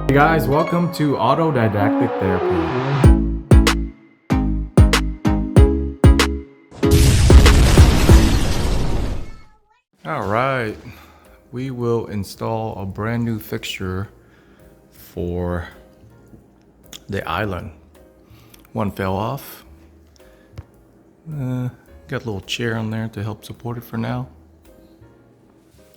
Hey guys, welcome to Autodidactic Therapy. Alright, we will install a brand new fixture for the island. One fell off. Got a little chair on there to help support it for now.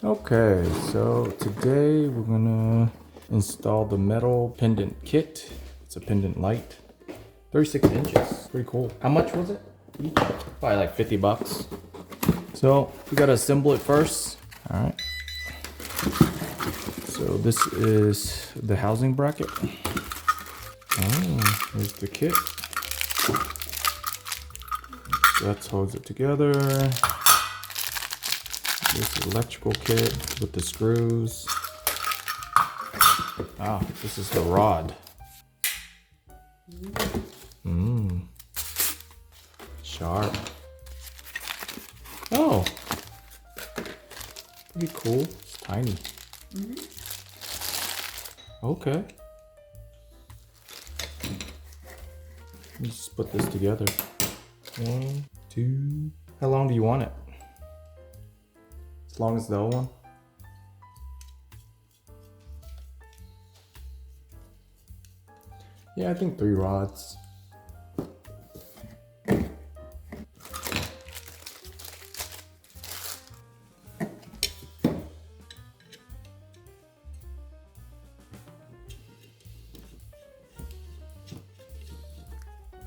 Okay, so today we're gonna install the metal pendant kit. It's a pendant light. 36 inches, pretty cool. How much was it each? Probably like 50 bucks. So we gotta assemble it first. All right. So this is the housing bracket. Oh, here's the kit. So let's hose it together. This electrical kit with the screws. Ah, this is the rod. Sharp. Oh, pretty cool. It's tiny. Okay. Let me just put this together. 1, 2. How long do you want it? As long as the old one? Yeah, I think 3 rods.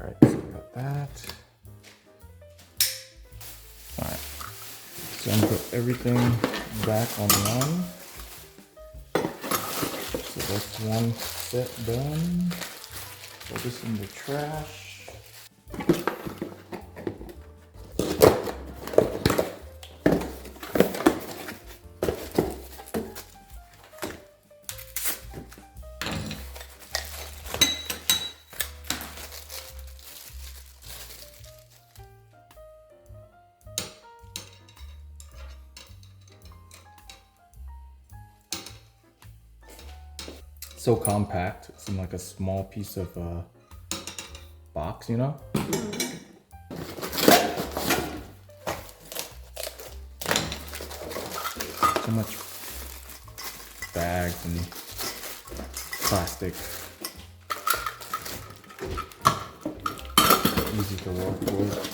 Alright, so we got that. Alright, so I'm gonna put everything back on one. So that's one set done. Throw this in the trash. So compact. It's in like a small piece of box, you know? So much bags and plastic. Easy to work with.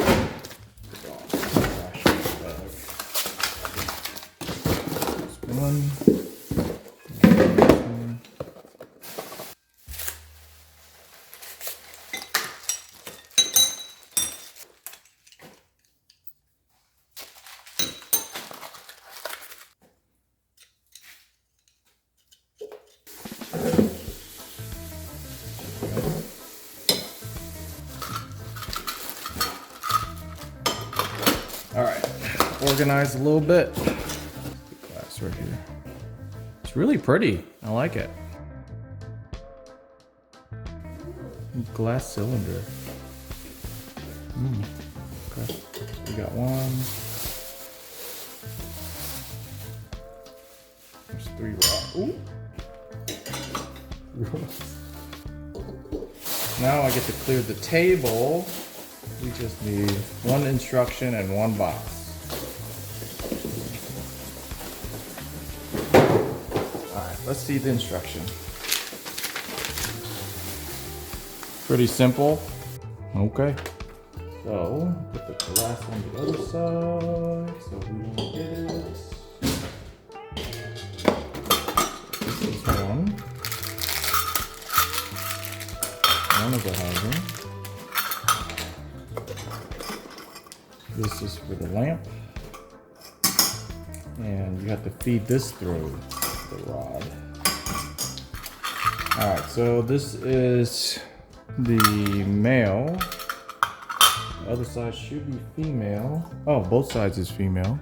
This one. All right, organize a little bit. Glass right here. It's really pretty. I like it. Glass cylinder. Okay, so we got one. There's 3 rods. Now I get to clear the table. We just need 1 instruction and 1 box. Alright, let's see the instruction. Pretty simple. Okay. So, put the glass on the other side so we won't get it. This is one of the housing. This is for the lamp. And you have to feed this through the rod. Alright, so this is the male. The other side should be female. Oh, both sides is female.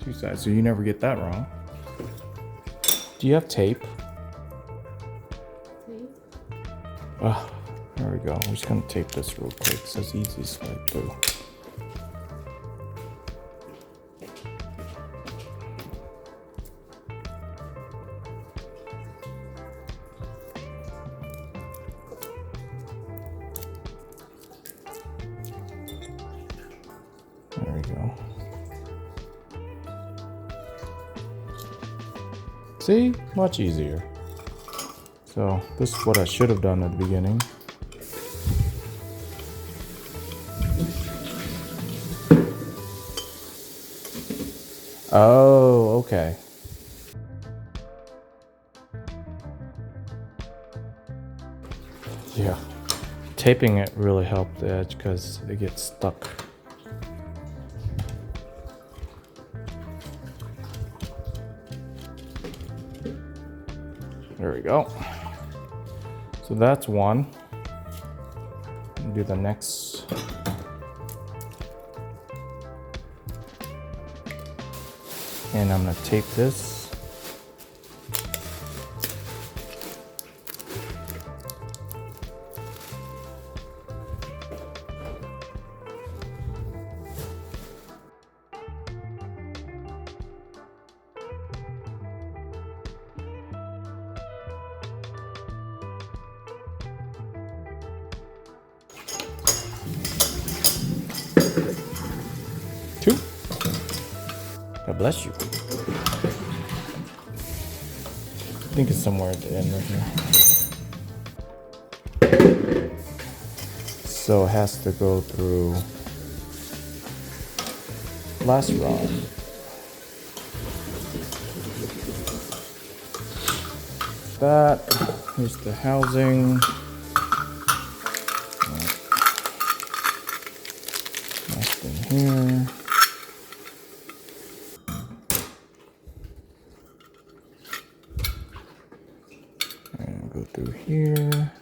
2 sides, so you never get that wrong. Do you have tape? Oh, there we go. I'm just gonna tape this real quick so it's easy to slide through. go. See? Much easier. So this is what I should have done at the beginning. Oh, okay. Yeah. Taping it really helped the edge because it gets stuck. There we go. So that's one. Do the next. And I'm gonna tape this. Two. God bless you. I think it's somewhere at the end right here. So it has to go through last rod. That. Here's the housing. Last in here. And go through here.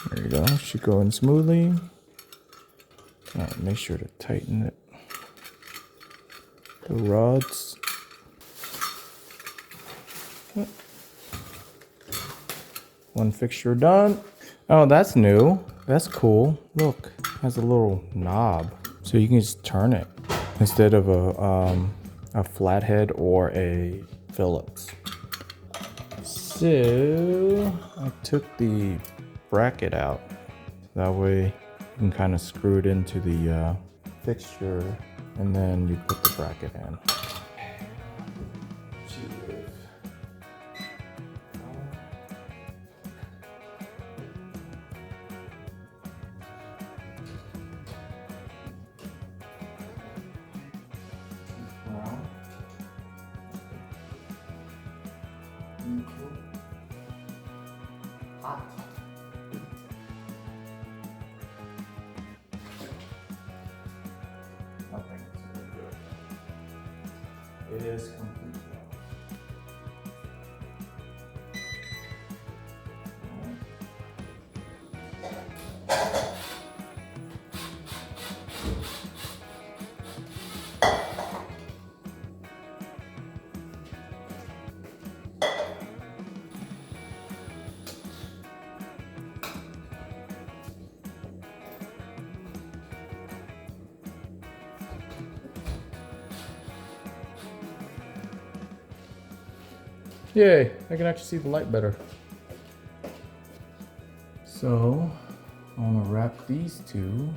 There you go. Should go in smoothly. Make sure to tighten it. The rods. One fixture done. Oh, that's new. That's cool. Look, it has a little knob, so you can just turn it instead of a flathead or a Phillips. So I took the bracket out. That way you can kind of screw it into the fixture, and then you put the bracket in. It is complete. Yay, I can actually see the light better. So, I'm gonna wrap these two.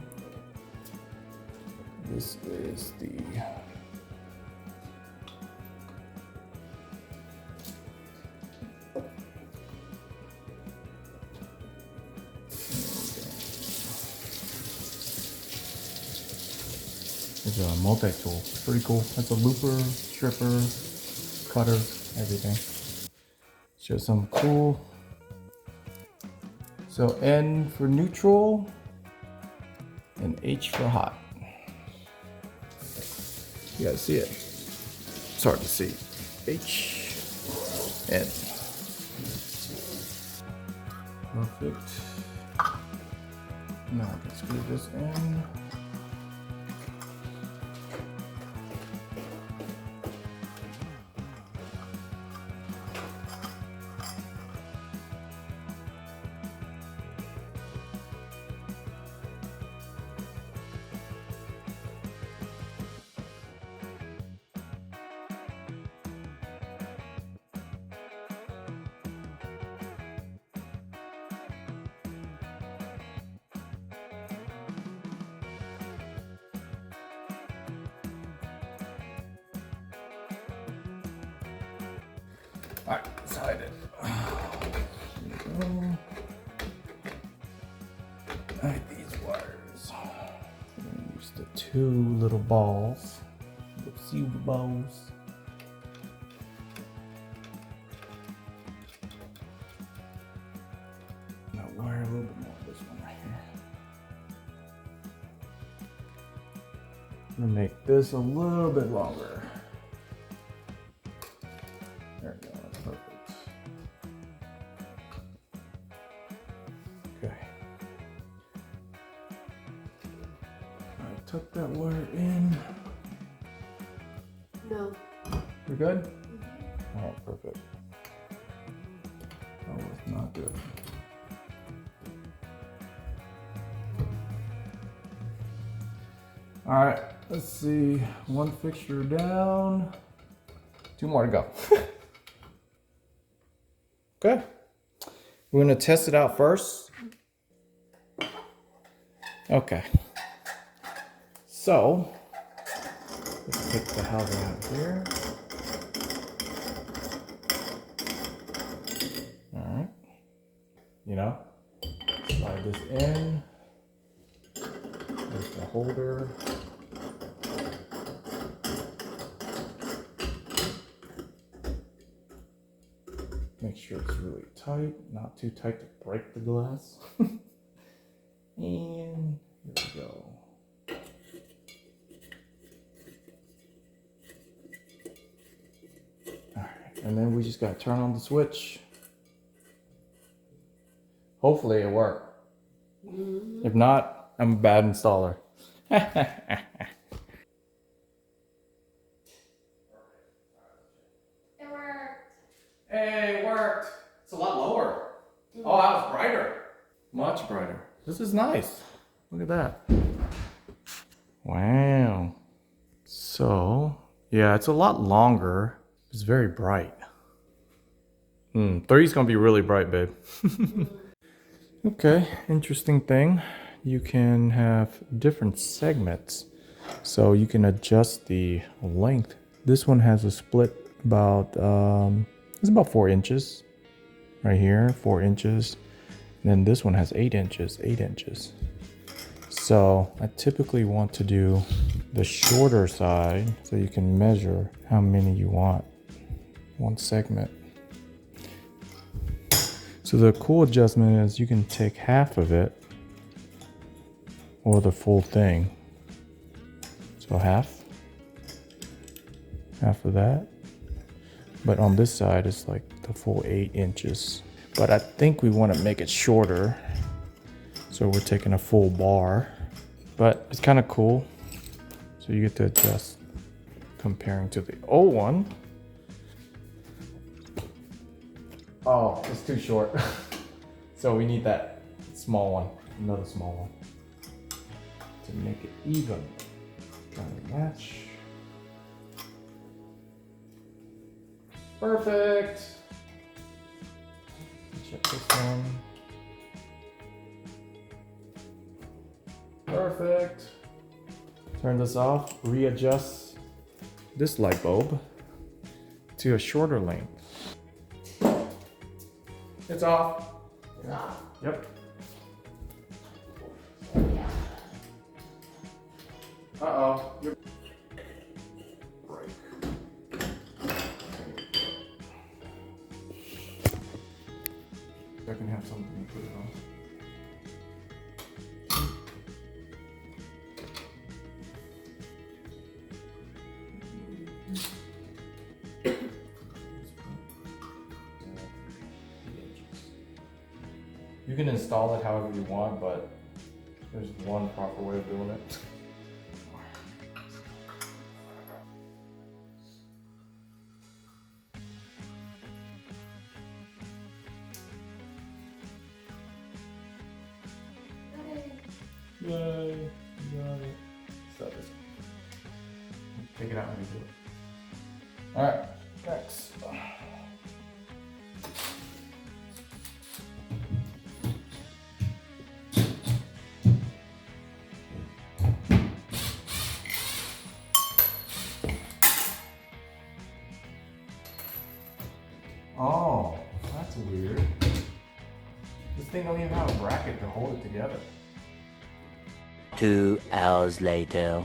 This is the It's a multi-tool. It's pretty cool. It's a looper, stripper, cutter, everything. Show something cool. So N for neutral and H for hot. You gotta see it. It's hard to see. H, N. Perfect. Now I can screw this in. Alright, let's hide it. Here we go. Hide these wires. I'm gonna use the two little balls. Little silver balls. Now wire a little bit more of this one right here. I'm gonna make this a little bit longer. There we go, that's perfect. Okay. I tuck that wire in. No. We're good? Mm-hmm. Alright, perfect. That was not good. Alright, let's see. One fixture down. Two more to go. Okay. We're gonna test it out first. Okay. So, let's take the housing out here. Alright. You know, slide this in. There's the holder. Make sure it's really tight, not too tight to break the glass. And here we go. Alright, and then we just gotta turn on the switch. Hopefully it worked. Mm-hmm. If not, I'm a bad installer. Hey, it worked. It's a lot lower. Oh, that was brighter. Much brighter. This is nice. Look at that. Wow. So, yeah, it's a lot longer. It's very bright. 3 is gonna be really bright, babe. Okay, interesting thing. You can have different segments. So you can adjust the length. This one has a split about, it's about 4 inches right here, 4 inches. And then this one has 8 inches, 8 inches. So I typically want to do the shorter side so you can measure how many you want, one segment. So the cool adjustment is you can take half of it or the full thing. So half of that. But on this side, it's like the full 8 inches. But I think we want to make it shorter. So we're taking a full bar. But it's kind of cool. So you get to adjust comparing to the old one. Oh, it's too short. So we need that small one, another small one. To make it even. Trying to match. Perfect. Check this one. Perfect. Turn this off. Readjust this light bulb to a shorter length. It's off. It's off. Yep. Uh-oh. You're... Break. I can have something to put it on. You can install it however you want, but there's one proper way of doing it. Yay, you got it. Stop this. Take it out when you do it. Alright, next. Oh, that's weird. This thing don't even have a bracket to hold it together. 2 hours later.